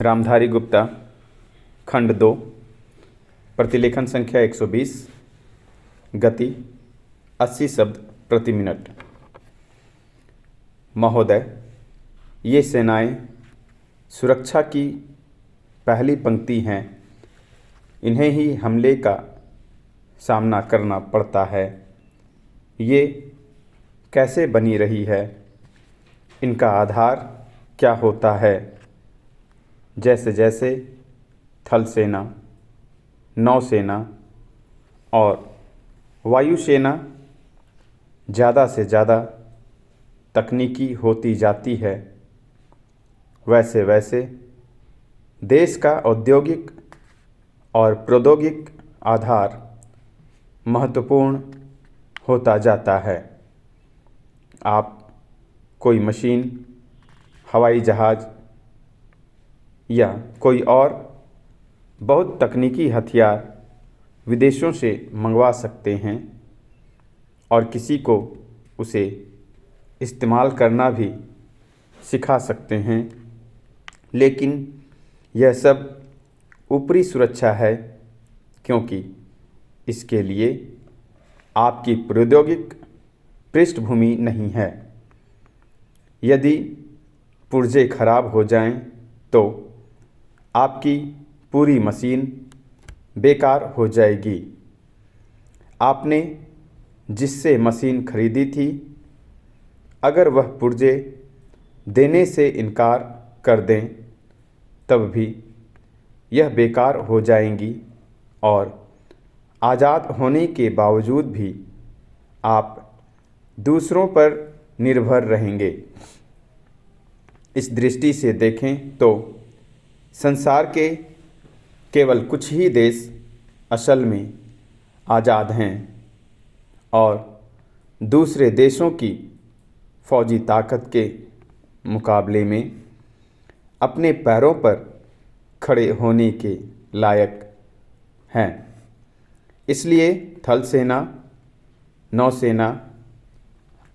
रामधारी गुप्ता, खंड 2, प्रतिलेखन संख्या 120, गति 80 शब्द प्रति मिनट। महोदय, ये सेनाएं सुरक्षा की पहली पंक्ति हैं। इन्हें ही हमले का सामना करना पड़ता है। ये कैसे बनी रही है? इनका आधार क्या होता है? जैसे जैसे थल सेना, नौसेना और वायुसेना ज़्यादा से ज़्यादा तकनीकी होती जाती है, वैसे वैसे देश का औद्योगिक और प्रौद्योगिक आधार महत्वपूर्ण होता जाता है। आप कोई मशीन, हवाई जहाज़ या कोई और बहुत तकनीकी हथियार विदेशों से मंगवा सकते हैं और किसी को उसे इस्तेमाल करना भी सिखा सकते हैं, लेकिन यह सब ऊपरी सुरक्षा है, क्योंकि इसके लिए आपकी प्रौद्योगिक पृष्ठभूमि नहीं है। यदि पुर्जे खराब हो जाएं, तो आपकी पूरी मशीन बेकार हो जाएगी। आपने जिससे मशीन खरीदी थी, अगर वह पुर्जे देने से इनकार कर दें, तब भी यह बेकार हो जाएंगी और आज़ाद होने के बावजूद भी आप दूसरों पर निर्भर रहेंगे। इस दृष्टि से देखें तो संसार के केवल कुछ ही देश असल में आज़ाद हैं और दूसरे देशों की फौजी ताकत के मुकाबले में अपने पैरों पर खड़े होने के लायक हैं। इसलिए थल सेना, नौसेना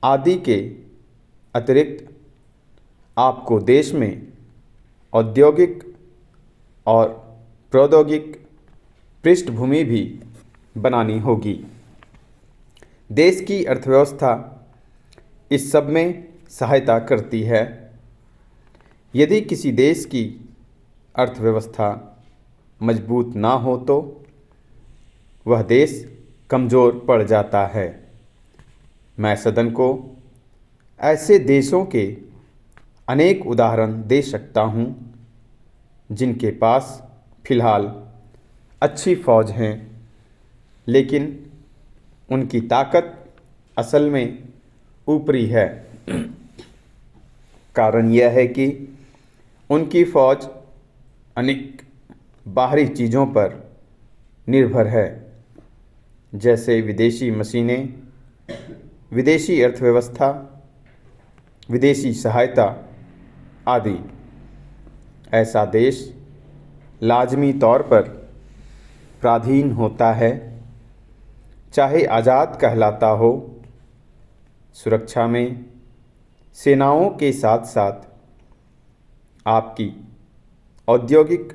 आदि के अतिरिक्त आपको देश में औद्योगिक और प्रौद्योगिक पृष्ठभूमि भी बनानी होगी। देश की अर्थव्यवस्था इस सब में सहायता करती है। यदि किसी देश की अर्थव्यवस्था मजबूत ना हो तो वह देश कमज़ोर पड़ जाता है। मैं सदन को ऐसे देशों के अनेक उदाहरण दे सकता हूँ जिनके पास फिलहाल अच्छी फौज हैं, लेकिन उनकी ताकत असल में ऊपरी है। कारण यह है कि उनकी फौज अनेक बाहरी चीज़ों पर निर्भर है, जैसे विदेशी मशीनें, विदेशी अर्थव्यवस्था, विदेशी सहायता आदि। ऐसा देश लाजमी तौर पर पराधीन होता है, चाहे आज़ाद कहलाता हो। सुरक्षा में सेनाओं के साथ साथ आपकी औद्योगिक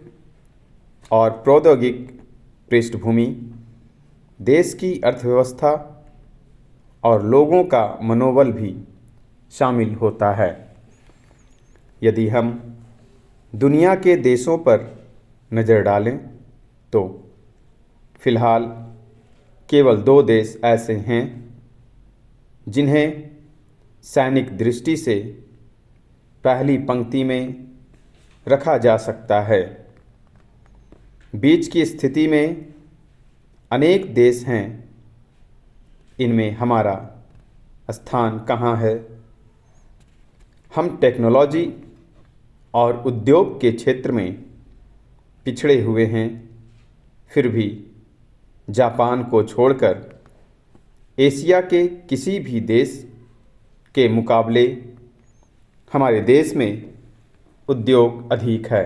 और प्रौद्योगिक पृष्ठभूमि, देश की अर्थव्यवस्था और लोगों का मनोबल भी शामिल होता है। यदि हम दुनिया के देशों पर नज़र डालें तो फिलहाल केवल 2 देश ऐसे हैं जिन्हें सैनिक दृष्टि से पहली पंक्ति में रखा जा सकता है। बीच की स्थिति में अनेक देश हैं। इनमें हमारा स्थान कहाँ है? हम टेक्नोलॉजी और उद्योग के क्षेत्र में पिछड़े हुए हैं, फिर भी जापान को छोड़कर एशिया के किसी भी देश के मुकाबले हमारे देश में उद्योग अधिक है।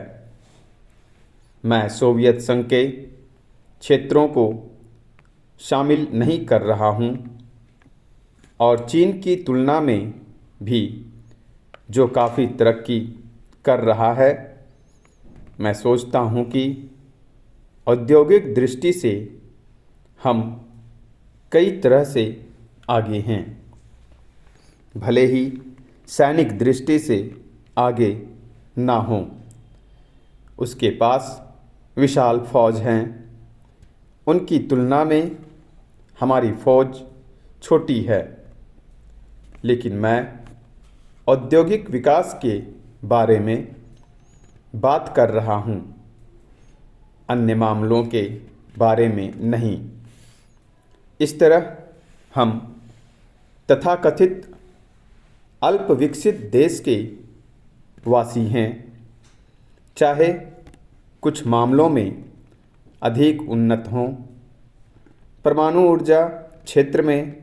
मैं सोवियत संघ के क्षेत्रों को शामिल नहीं कर रहा हूँ और चीन की तुलना में भी जो काफ़ी तरक्की कर रहा है, मैं सोचता हूँ कि औद्योगिक दृष्टि से हम कई तरह से आगे हैं, भले ही सैनिक दृष्टि से आगे ना हों। उसके पास विशाल फौज हैं, उनकी तुलना में हमारी फौज छोटी है। लेकिन मैं औद्योगिक विकास के बारे में बात कर रहा हूँ, अन्य मामलों के बारे में नहीं। इस तरह हम तथाकथित अल्प विकसित देश के वासी हैं, चाहे कुछ मामलों में अधिक उन्नत हों। परमाणु ऊर्जा क्षेत्र में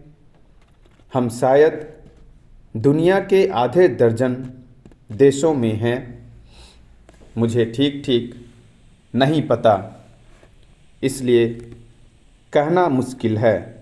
हम शायद दुनिया के आधे दर्जन देशों में हैं। मुझे ठीक ठीक नहीं पता, इसलिए कहना मुश्किल है।